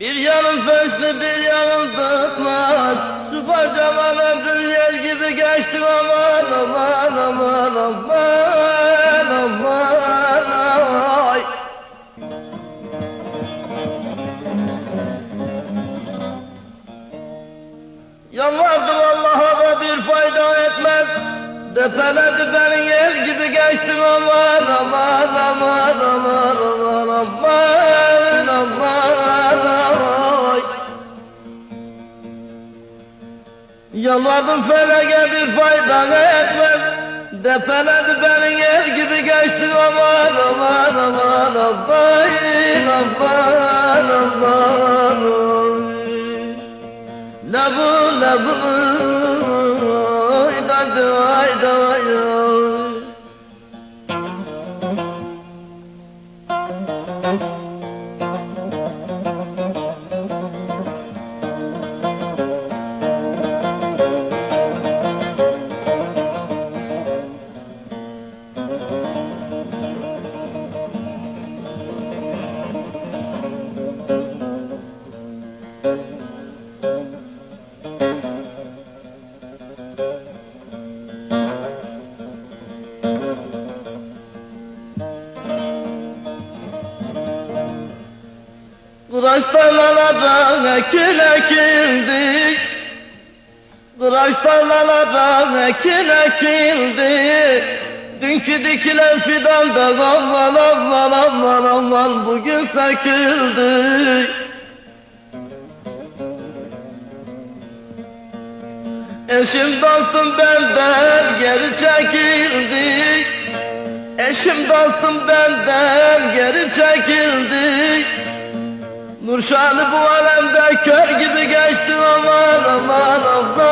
Bir yanım fesli bir yanım tutmaz. Şu kocaman ömrüm yel gibi geçti aman aman aman aman aman ay. Yalvardım Allah'a da bir fayda etmez. Defeledi beni yel gibi geçtim aman aman aman aman aman aman aman ay. Yalvardım felege bir fayda etmez. Defeledi beni yel gibi geçtim aman aman aman aman aman aman ay. Labu labu da da da Kıraç tarlalardan ekin ekildi. Kıraç tarlalardan ekin ekildi. Dünkü dikilen fidan da aman aman aman aman bugün söküldü. Eşim dostum benden geri çekildi. Eşim dostum benden geri çekildi. Nurşanı bu alemde kör gibi geçti aman aman aman.